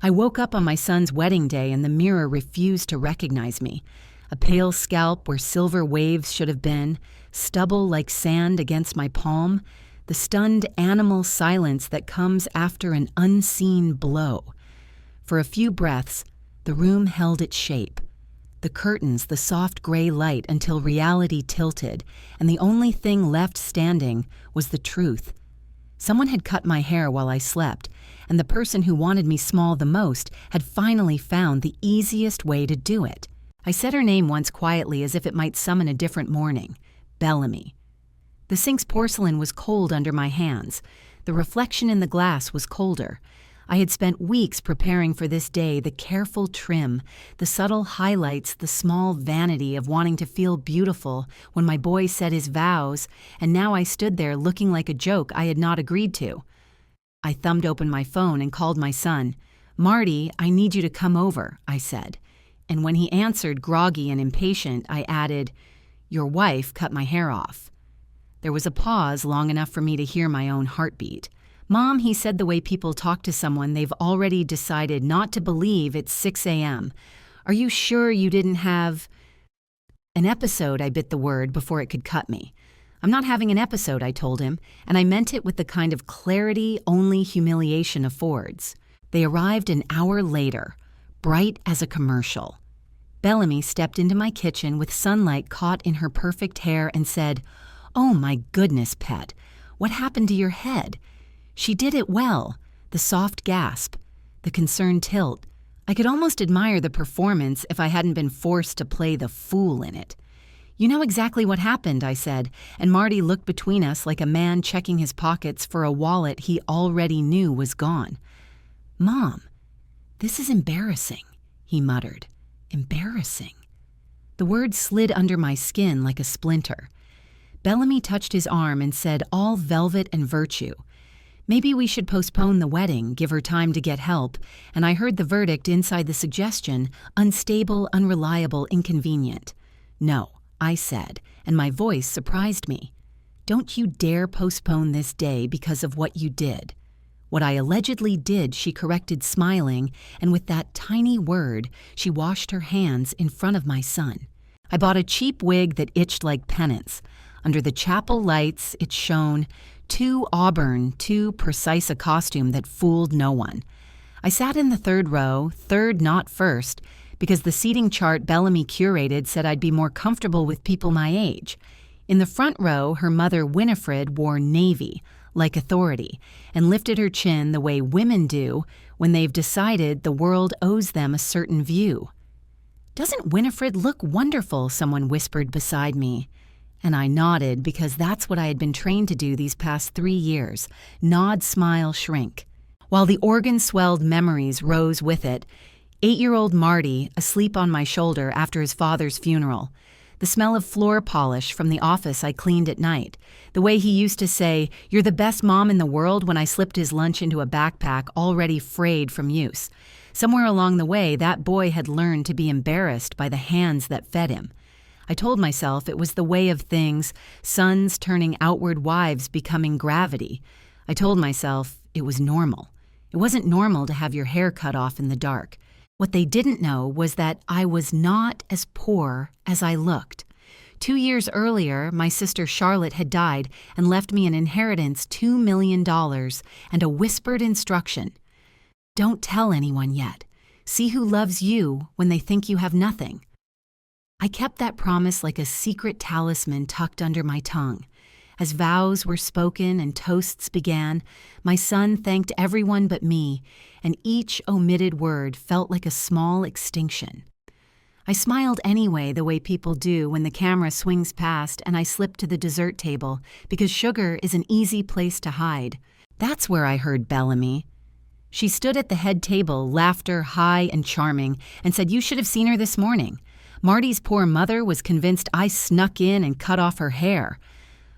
I woke up on my son's wedding day and the mirror refused to recognize me. A pale scalp where silver waves should have been, stubble like sand against my palm, the stunned animal silence that comes after an unseen blow. For a few breaths, the room held its shape. The curtains, the soft gray light until reality tilted, and the only thing left standing was the truth. Someone had cut my hair while I slept, and the person who wanted me small the most had finally found the easiest way to do it. I said her name once quietly as if it might summon a different morning. Bellamy. The sink's porcelain was cold under my hands. The reflection in the glass was colder. I had spent weeks preparing for this day, the careful trim, the subtle highlights, the small vanity of wanting to feel beautiful when my boy said his vows, and now I stood there looking like a joke I had not agreed to. I thumbed open my phone and called my son. "Marty, I need you to come over," I said. And when he answered, groggy and impatient, I added, "Your wife cut my hair off." There was a pause long enough for me to hear my own heartbeat. "Mom," he said the way people talk to someone they've already decided not to believe it's 6 a.m. "Are you sure you didn't have—" "An episode," I bit the word before it could cut me. "I'm not having an episode," I told him, and I meant it with the kind of clarity only humiliation affords. They arrived an hour later, bright as a commercial. Bellamy stepped into my kitchen with sunlight caught in her perfect hair and said, "Oh my goodness, pet, what happened to your head?" She did it well, the soft gasp, the concerned tilt. I could almost admire the performance if I hadn't been forced to play the fool in it. "You know exactly what happened," I said, and Marty looked between us like a man checking his pockets for a wallet he already knew was gone. "Mom, this is embarrassing," he muttered. Embarrassing. The word slid under my skin like a splinter. Bellamy touched his arm and said, all velvet and virtue, "Maybe we should postpone the wedding, give her time to get help," and I heard the verdict inside the suggestion, unstable, unreliable, inconvenient. "No," I said, and my voice surprised me. "Don't you dare postpone this day because of what you did." What I allegedly did, she corrected, smiling, and with that tiny word, she washed her hands in front of my son. I bought a cheap wig that itched like penance. Under the chapel lights, it shone too auburn, too precise a costume that fooled no one. I sat in the third row, third not first, because the seating chart Bellamy curated said I'd be more comfortable with people my age. In the front row, her mother Winifred wore navy, like authority, and lifted her chin the way women do when they've decided the world owes them a certain view. "Doesn't Winifred look wonderful?" someone whispered beside me. And I nodded because that's what I had been trained to do these past 3 years, nod, smile, shrink. While the organ swelled memories rose with it, 8-year-old Marty asleep on my shoulder after his father's funeral, the smell of floor polish from the office I cleaned at night, the way he used to say, "You're the best mom in the world," when I slipped his lunch into a backpack already frayed from use. Somewhere along the way, that boy had learned to be embarrassed by the hands that fed him. I told myself it was the way of things, sons turning outward, wives becoming gravity. I told myself it was normal. It wasn't normal to have your hair cut off in the dark. What they didn't know was that I was not as poor as I looked. 2 years earlier, my sister Charlotte had died and left me an inheritance, $2 million, and a whispered instruction. Don't tell anyone yet. See who loves you when they think you have nothing. I kept that promise like a secret talisman tucked under my tongue. As vows were spoken and toasts began, my son thanked everyone but me, and each omitted word felt like a small extinction. I smiled anyway, the way people do when the camera swings past and I slip to the dessert table, because sugar is an easy place to hide. That's where I heard Bellamy. She stood at the head table, laughter high and charming, and said, "You should have seen her this morning. Marty's poor mother was convinced I snuck in and cut off her hair."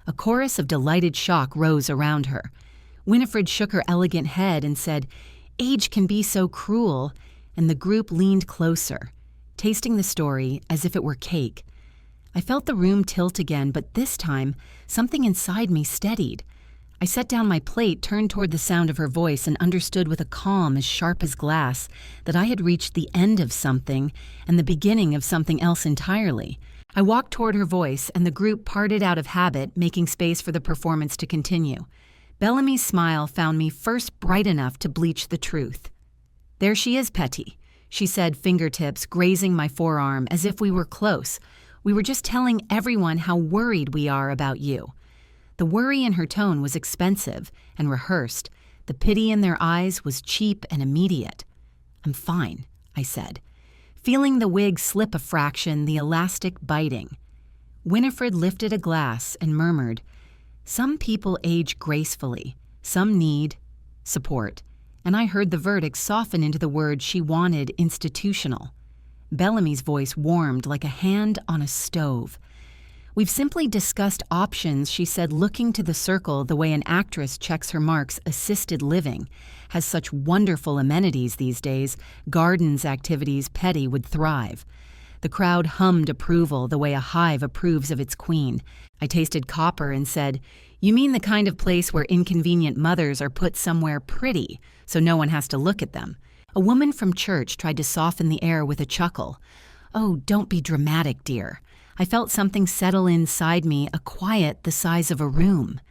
A chorus of delighted shock rose around her. Winifred shook her elegant head and said, "Age can be so cruel," and the group leaned closer, tasting the story as if it were cake. I felt the room tilt again, but this time, something inside me steadied. I set down my plate, turned toward the sound of her voice, and understood with a calm as sharp as glass that I had reached the end of something and the beginning of something else entirely. I walked toward her voice, and the group parted out of habit, making space for the performance to continue. Bellamy's smile found me first bright enough to bleach the truth. "There she is, Petty," she said, fingertips grazing my forearm as if we were close. "We were just telling everyone how worried we are about you." The worry in her tone was expensive and rehearsed. The pity in their eyes was cheap and immediate. "I'm fine," I said, feeling the wig slip a fraction, the elastic biting. Winifred lifted a glass and murmured, "Some people age gracefully, some need support," and I heard the verdict soften into the word she wanted: institutional. Bellamy's voice warmed like a hand on a stove. "We've simply discussed options," she said, looking to the circle the way an actress checks her marks. "Assisted living has such wonderful amenities these days. Gardens, activities, Petty would thrive." The crowd hummed approval the way a hive approves of its queen. I tasted copper and said, "You mean the kind of place where inconvenient mothers are put somewhere pretty, so no one has to look at them?" A woman from church tried to soften the air with a chuckle. "Oh, don't be dramatic, dear." I felt something settle inside me, a quiet the size of a room.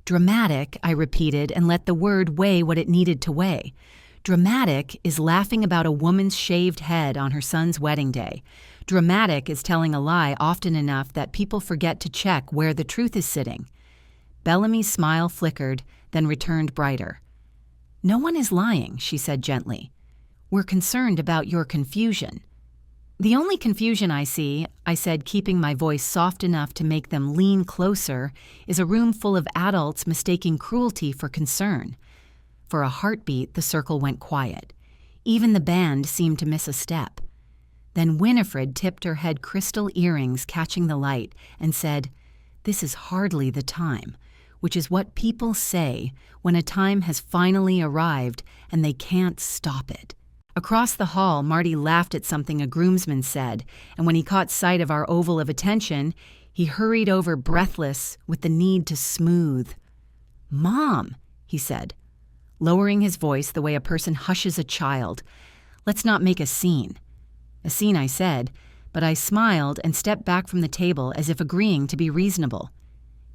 "Dramatic," I repeated, and let the word weigh what it needed to weigh. "Dramatic is laughing about a woman's shaved head on her son's wedding day. Dramatic is telling a lie often enough that people forget to check where the truth is sitting." Bellamy's smile flickered, then returned brighter. "No one is lying," she said gently. "We're concerned about your confusion." "The only confusion I see," I said, keeping my voice soft enough to make them lean closer, "is a room full of adults mistaking cruelty for concern." For a heartbeat, the circle went quiet. Even the band seemed to miss a step. Then Winifred tipped her head, crystal earrings catching the light, and said, "This is hardly the time," which is what people say when a time has finally arrived and they can't stop it. Across the hall, Marty laughed at something a groomsman said, and when he caught sight of our oval of attention, he hurried over breathless with the need to smooth. "Mom," he said, lowering his voice the way a person hushes a child, "let's not make a scene." "A scene," I said, but I smiled and stepped back from the table as if agreeing to be reasonable.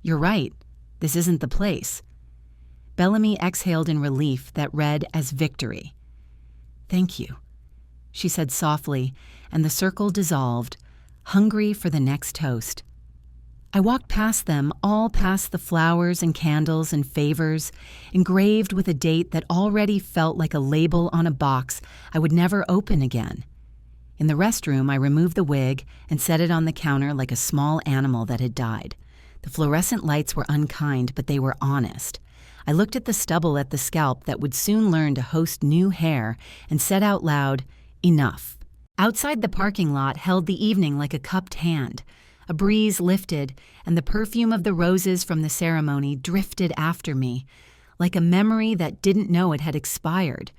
"You're right. This isn't the place." Bellamy exhaled in relief that read as victory. "Thank you," she said softly, and the circle dissolved, hungry for the next toast. I walked past them, all past the flowers and candles and favors, engraved with a date that already felt like a label on a box I would never open again. In the restroom, I removed the wig and set it on the counter like a small animal that had died. The fluorescent lights were unkind, but they were honest. I looked at the stubble at the scalp that would soon learn to host new hair and said out loud, "Enough." Outside the parking lot held the evening like a cupped hand. A breeze lifted, and the perfume of the roses from the ceremony drifted after me, like a memory that didn't know it had expired.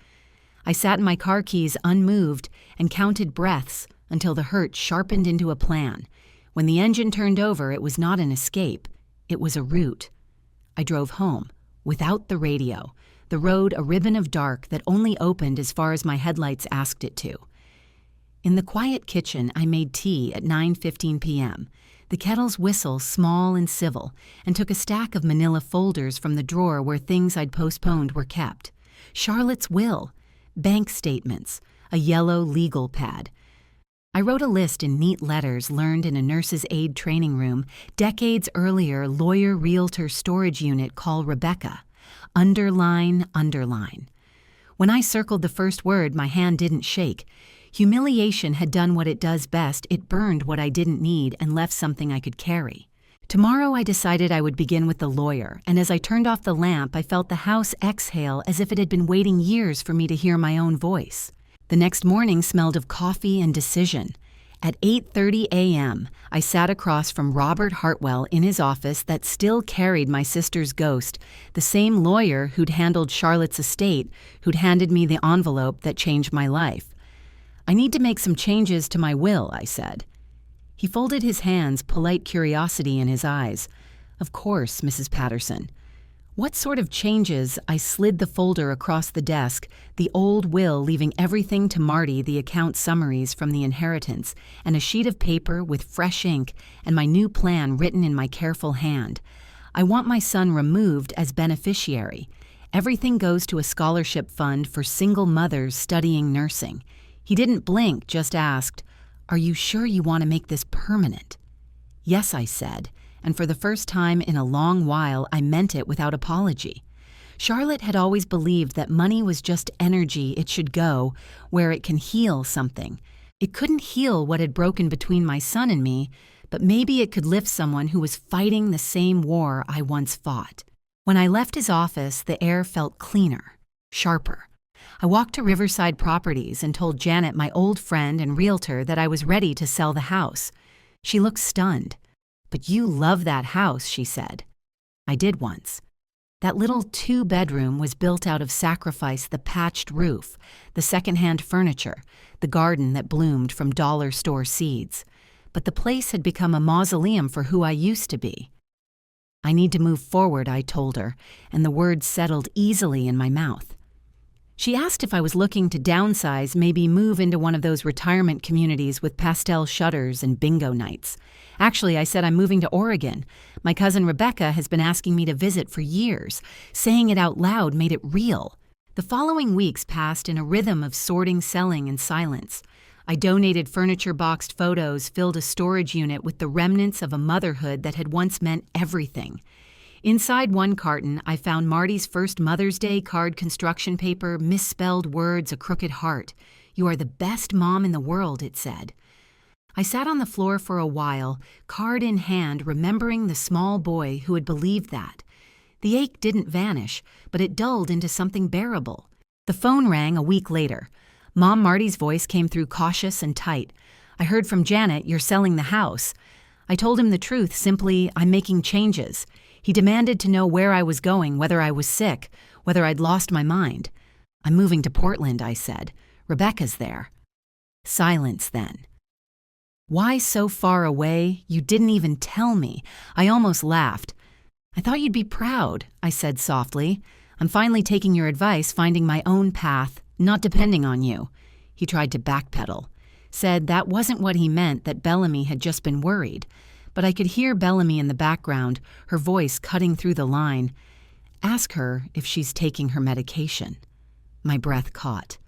I sat in my car keys unmoved and counted breaths until the hurt sharpened into a plan. When the engine turned over, it was not an escape. It was a route. I drove home, without the radio, the road a ribbon of dark that only opened as far as my headlights asked it to. In the quiet kitchen, I made tea at 9:15 p.m., the kettle's whistle small and civil, and took a stack of manila folders from the drawer where things I'd postponed were kept. Charlotte's will, bank statements, a yellow legal pad. I wrote a list in neat letters learned in a nurse's aide training room, decades earlier lawyer-realtor storage unit call Rebecca. Underline, underline. When I circled the first word, my hand didn't shake. Humiliation had done what it does best. It burned what I didn't need and left something I could carry. Tomorrow I decided I would begin with the lawyer, and as I turned off the lamp, I felt the house exhale as if it had been waiting years for me to hear my own voice. The next morning smelled of coffee and decision. At 8:30 a.m., I sat across from Robert Hartwell in his office that still carried my sister's ghost, the same lawyer who'd handled Charlotte's estate, who'd handed me the envelope that changed my life. "I need to make some changes to my will," I said. He folded his hands, polite curiosity in his eyes. "Of course, Mrs. Patterson. What sort of changes? I slid the folder across the desk, the old will leaving everything to Marty, the account summaries from the inheritance, and a sheet of paper with fresh ink and my new plan written in my careful hand. I want my son removed as beneficiary. Everything goes to a scholarship fund for single mothers studying nursing. He didn't blink, just asked, "Are you sure you want to make this permanent?" "Yes," I said, and for the first time in a long while I meant it without apology. Charlotte had always believed that money was just energy. It should go where it can heal something. It couldn't heal what had broken between my son and me, but maybe it could lift someone who was fighting the same war I once fought. When I left his office, the air felt cleaner, sharper. I walked to Riverside Properties and told Janet, my old friend and realtor, that I was ready to sell the house. She looked stunned. "But you love that house," she said. "I did once." That little 2-bedroom was built out of sacrifice: the patched roof, the secondhand furniture, the garden that bloomed from dollar store seeds. But the place had become a mausoleum for who I used to be. "I need to move forward," I told her, and the words settled easily in my mouth. She asked if I was looking to downsize, maybe move into one of those retirement communities with pastel shutters and bingo nights. Actually, I said I'm moving to Oregon. My cousin Rebecca has been asking me to visit for years. Saying it out loud made it real. The following weeks passed in a rhythm of sorting, selling, and silence. I donated furniture, boxed photos, filled a storage unit with the remnants of a motherhood that had once meant everything. Inside one carton, I found Marty's first Mother's Day card, construction paper, misspelled words, a crooked heart. "You are the best mom in the world," it said. I sat on the floor for a while, card in hand, remembering the small boy who had believed that. The ache didn't vanish, but it dulled into something bearable. The phone rang a week later. Mom Marty's voice came through cautious and tight. "I heard from Janet, you're selling the house." I told him the truth, simply, "I'm making changes." He demanded to know where I was going, whether I was sick, whether I'd lost my mind. "I'm moving to Portland," I said. "Rebecca's there." Silence then. "Why so far away? You didn't even tell me." I almost laughed. "I thought you'd be proud," I said softly. "I'm finally taking your advice, finding my own path, not depending on you." He tried to backpedal. Said that wasn't what he meant, that Bellamy had just been worried. But I could hear Bellamy in the background, her voice cutting through the line. "Ask her if she's taking her medication." My breath caught.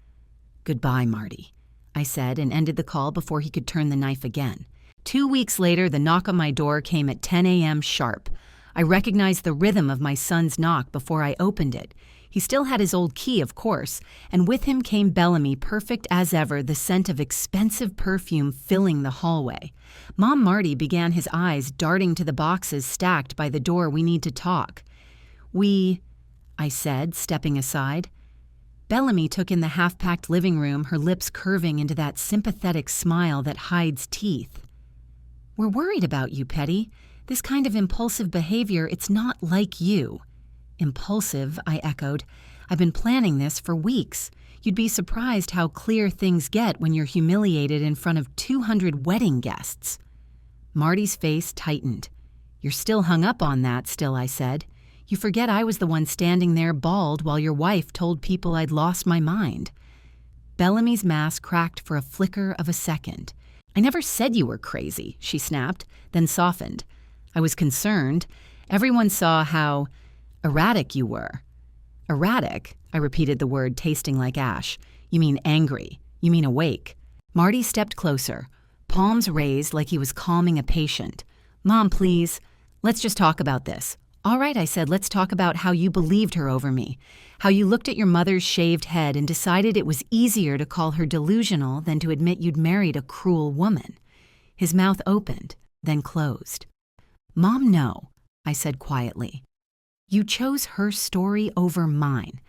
"Goodbye, Marty," I said, and ended the call before he could turn the knife again. 2 weeks later, the knock on my door came at 10 a.m. sharp. I recognized the rhythm of my son's knock before I opened it. He still had his old key, of course, and with him came Bellamy, perfect as ever, the scent of expensive perfume filling the hallway. Mom Marty began, his eyes darting to the boxes stacked by the door. "We need to talk." I said, stepping aside. Bellamy took in the half-packed living room, her lips curving into that sympathetic smile that hides teeth. "We're worried about you, Petty. This kind of impulsive behavior, it's not like you." "Impulsive," I echoed. "I've been planning this for weeks. You'd be surprised how clear things get when you're humiliated in front of 200 wedding guests." Marty's face tightened. "You're still hung up on that still," I said. "You forget I was the one standing there bald while your wife told people I'd lost my mind." Bellamy's mask cracked for a flicker of a second. "I never said you were crazy," she snapped, then softened. I was concerned. Everyone saw how erratic you were. "Erratic?" I repeated the word, tasting like ash. "You mean angry. You mean awake." Marty stepped closer, palms raised like he was calming a patient. "Mom, please, let's just talk about this." "All right," I said, "let's talk about how you believed her over me. How you looked at your mother's shaved head and decided it was easier to call her delusional than to admit you'd married a cruel woman." His mouth opened, then closed. "Mom, no," I said quietly. "You chose her story over mine.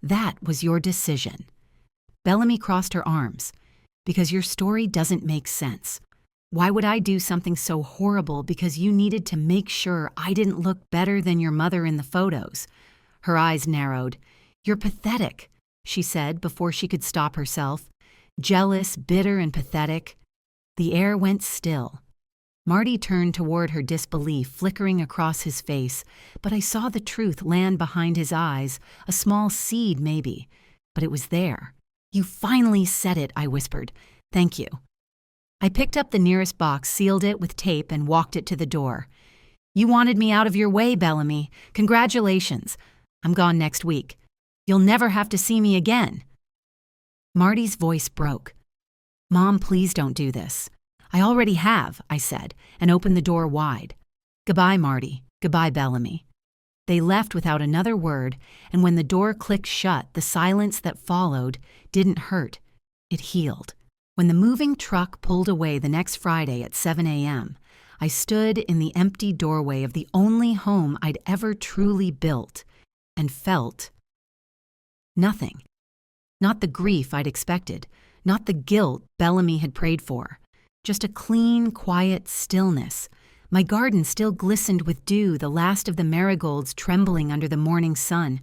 That was your decision." Bellamy crossed her arms. "Because your story doesn't make sense. Why would I do something so horrible because you needed to make sure I didn't look better than your mother in the photos?" Her eyes narrowed. "You're pathetic," she said before she could stop herself. "Jealous, bitter, and pathetic." The air went still. Marty turned toward her, disbelief flickering across his face, but I saw the truth land behind his eyes, a small seed maybe, but it was there. "You finally said it," I whispered. "Thank you." I picked up the nearest box, sealed it with tape, and walked it to the door. "You wanted me out of your way, Bellamy. Congratulations. I'm gone next week. You'll never have to see me again." Marty's voice broke. "Mom, please don't do this." "I already have," I said, and opened the door wide. "Goodbye, Marty. Goodbye, Bellamy." They left without another word, and when the door clicked shut, the silence that followed didn't hurt. It healed. When the moving truck pulled away the next Friday at 7 a.m., I stood in the empty doorway of the only home I'd ever truly built and felt nothing. Not the grief I'd expected, not the guilt Bellamy had prayed for. Just a clean, quiet stillness. My garden still glistened with dew, the last of the marigolds trembling under the morning sun.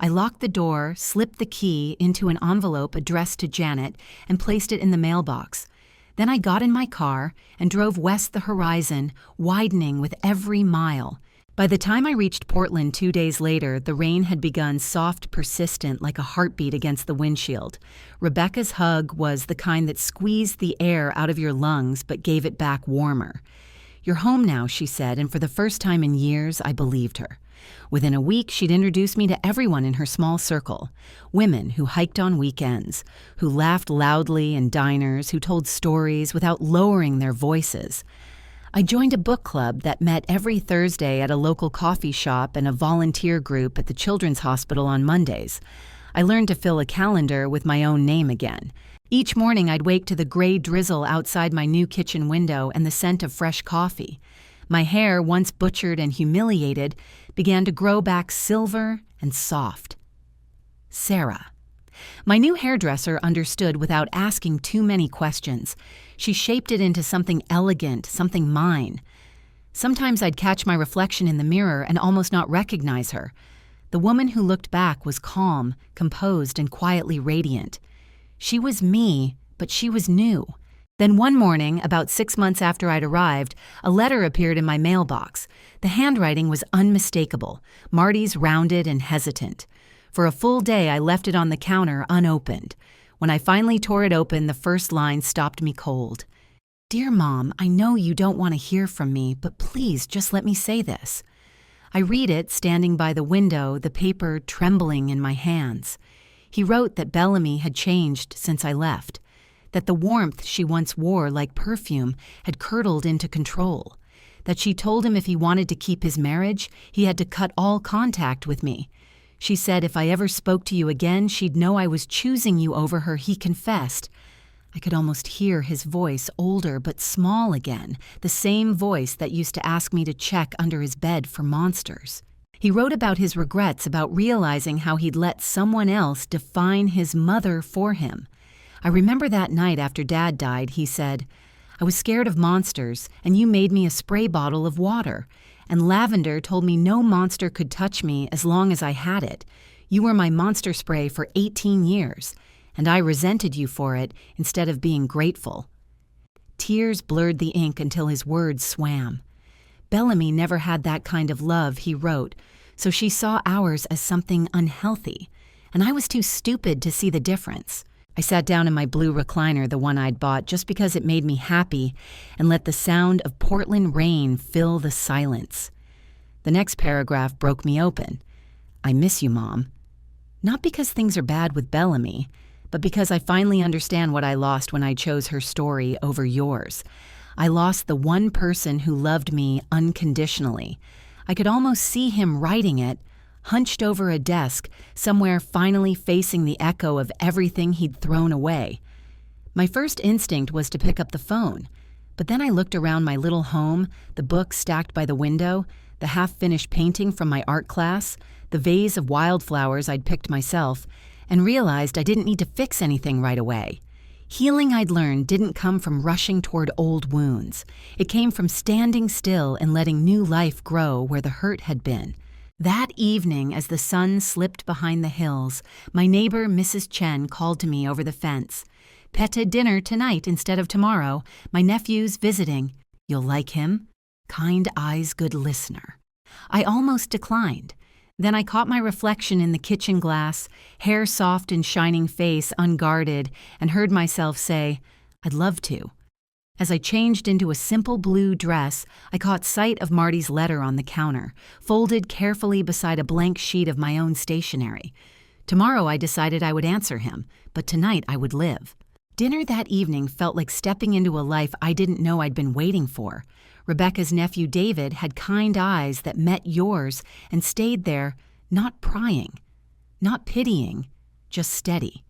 I locked the door, slipped the key into an envelope addressed to Janet, and placed it in the mailbox. Then I got in my car and drove west, the horizon widening with every mile. By the time I reached Portland 2 days later, the rain had begun, soft, persistent, like a heartbeat against the windshield. Rebecca's hug was the kind that squeezed the air out of your lungs but gave it back warmer. "You're home now," she said, and for the first time in years, I believed her. Within a week, she'd introduced me to everyone in her small circle. Women who hiked on weekends, who laughed loudly in diners, who told stories without lowering their voices. I joined a book club that met every Thursday at a local coffee shop and a volunteer group at the Children's Hospital on Mondays. I learned to fill a calendar with my own name again. Each morning I'd wake to the gray drizzle outside my new kitchen window and the scent of fresh coffee. My hair, once butchered and humiliated, began to grow back silver and soft. Sarah. My new hairdresser understood without asking too many questions. She shaped it into something elegant, something mine. Sometimes I'd catch my reflection in the mirror and almost not recognize her. The woman who looked back was calm, composed, and quietly radiant. She was me, but she was new. Then one morning, about 6 months after I'd arrived, a letter appeared in my mailbox. The handwriting was unmistakable, Marty's rounded and hesitant. For a full day, I left it on the counter unopened. When I finally tore it open, the first line stopped me cold. "Dear Mom, I know you don't want to hear from me, but please just let me say this." I read it, standing by the window, the paper trembling in my hands. He wrote that Bellamy had changed since I left, that the warmth she once wore like perfume had curdled into control, that she told him if he wanted to keep his marriage, he had to cut all contact with me. She said if I ever spoke to you again, she'd know I was choosing you over her, he confessed. I could almost hear his voice, older but small again, the same voice that used to ask me to check under his bed for monsters. He wrote about his regrets, about realizing how he'd let someone else define his mother for him. I remember that night after Dad died, he said, "I was scared of monsters, and you made me a spray bottle of water. And Lavender told me no monster could touch me as long as I had it. You were my monster spray for 18 years, and I resented you for it instead of being grateful." Tears blurred the ink until his words swam. Bellamy never had that kind of love, he wrote, so she saw ours as something unhealthy, and I was too stupid to see the difference. I sat down in my blue recliner, the one I'd bought, just because it made me happy, and let the sound of Portland rain fill the silence. The next paragraph broke me open. "I miss you, Mom. Not because things are bad with Bellamy, but because I finally understand what I lost when I chose her story over yours. I lost the one person who loved me unconditionally. I could almost see him writing it, hunched over a desk, somewhere finally facing the echo of everything he'd thrown away. My first instinct was to pick up the phone, but then I looked around my little home, the books stacked by the window, the half-finished painting from my art class, the vase of wildflowers I'd picked myself, and realized I didn't need to fix anything right away. Healing, I'd learned, didn't come from rushing toward old wounds. It came from standing still and letting new life grow where the hurt had been. That evening, as the sun slipped behind the hills, my neighbor, Mrs. Chen, called to me over the fence. "Peta dinner tonight instead of tomorrow. My nephew's visiting." You'll like him? Kind eyes, good listener. I almost declined. Then I caught my reflection in the kitchen glass, hair soft and shining face unguarded, and heard myself say, I'd love to. As I changed into a simple blue dress, I caught sight of Marty's letter on the counter, folded carefully beside a blank sheet of my own stationery. Tomorrow I decided I would answer him, but tonight I would live. Dinner that evening felt like stepping into a life I didn't know I'd been waiting for. Rebecca's nephew David had kind eyes that met yours and stayed there, not prying, not pitying, just steady.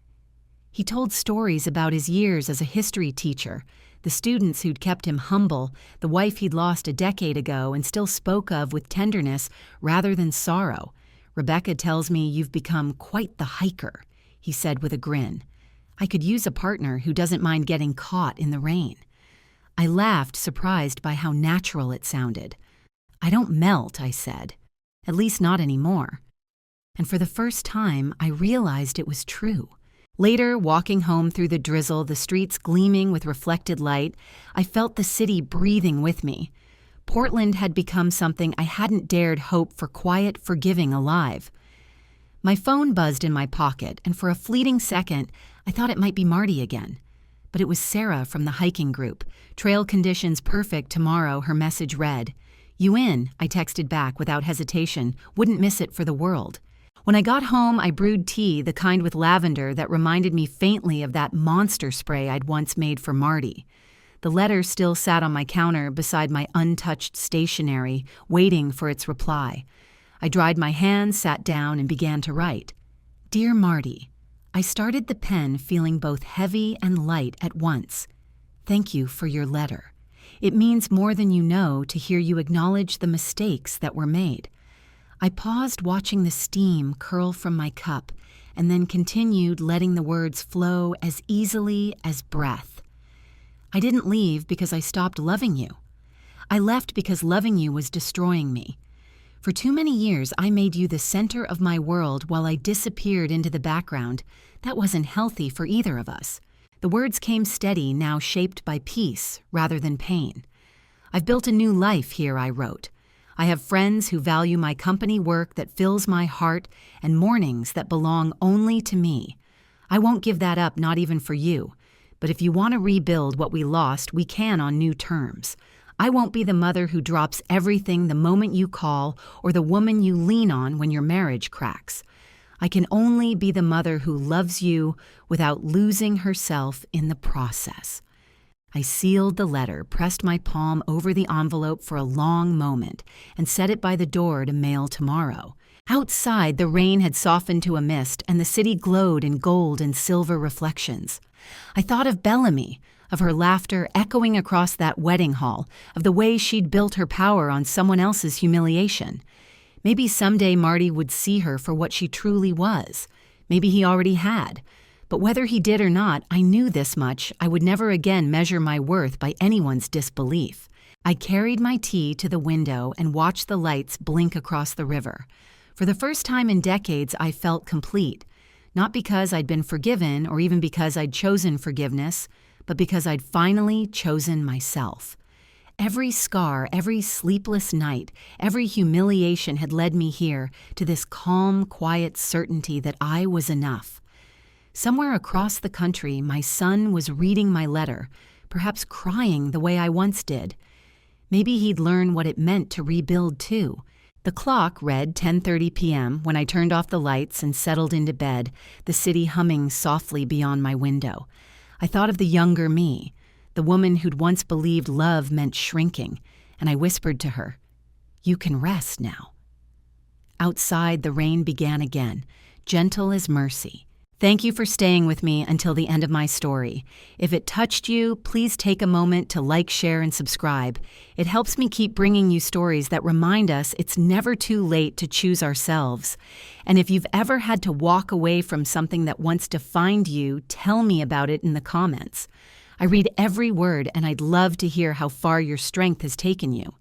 He told stories about his years as a history teacher, the students who'd kept him humble, the wife he'd lost a decade ago and still spoke of with tenderness rather than sorrow. Rebecca tells me you've become quite the hiker, he said with a grin. I could use a partner who doesn't mind getting caught in the rain. I laughed, surprised by how natural it sounded. I don't melt, I said. At least not anymore. And for the first time, I realized it was true. Later, walking home through the drizzle, the streets gleaming with reflected light, I felt the city breathing with me. Portland had become something I hadn't dared hope for quiet, forgiving alive. My phone buzzed in my pocket, and for a fleeting second, I thought it might be Marty again. But it was Sarah from the hiking group. Trail conditions perfect tomorrow, her message read. You in? I texted back without hesitation. Wouldn't miss it for the world. When I got home, I brewed tea, the kind with lavender that reminded me faintly of that monster spray I'd once made for Marty. The letter still sat on my counter beside my untouched stationery, waiting for its reply. I dried my hands, sat down, and began to write. Dear Marty, I started the pen feeling both heavy and light at once. Thank you for your letter. It means more than you know to hear you acknowledge the mistakes that were made. I paused watching the steam curl from my cup and then continued letting the words flow as easily as breath. I didn't leave because I stopped loving you. I left because loving you was destroying me. For too many years, I made you the center of my world while I disappeared into the background. That wasn't healthy for either of us. The words came steady, now shaped by peace rather than pain. I've built a new life here, I wrote. I have friends who value my company work that fills my heart and mornings that belong only to me. I won't give that up, not even for you. But if you want to rebuild what we lost, we can on new terms. I won't be the mother who drops everything the moment you call or the woman you lean on when your marriage cracks. I can only be the mother who loves you without losing herself in the process. I sealed the letter, pressed my palm over the envelope for a long moment, and set it by the door to mail tomorrow. Outside, the rain had softened to a mist, and the city glowed in gold and silver reflections. I thought of Bellamy, of her laughter echoing across that wedding hall, of the way she'd built her power on someone else's humiliation. Maybe someday Marty would see her for what she truly was. Maybe he already had. But whether he did or not, I knew this much: I would never again measure my worth by anyone's disbelief. I carried my tea to the window and watched the lights blink across the river. For the first time in decades, I felt complete. Not because I'd been forgiven or even because I'd chosen forgiveness, but because I'd finally chosen myself. Every scar, every sleepless night, every humiliation had led me here to this calm, quiet certainty that I was enough. Somewhere across the country, my son was reading my letter, perhaps crying the way I once did. Maybe he'd learn what it meant to rebuild too. The clock read 10:30 p.m. when I turned off the lights and settled into bed, the city humming softly beyond my window. I thought of the younger me, the woman who'd once believed love meant shrinking, and I whispered to her, "You can rest now." Outside, the rain began again, gentle as mercy. Thank you for staying with me until the end of my story. If it touched you, please take a moment to like, share, and subscribe. It helps me keep bringing you stories that remind us it's never too late to choose ourselves. And if you've ever had to walk away from something that once defined you, tell me about it in the comments. I read every word, and I'd love to hear how far your strength has taken you.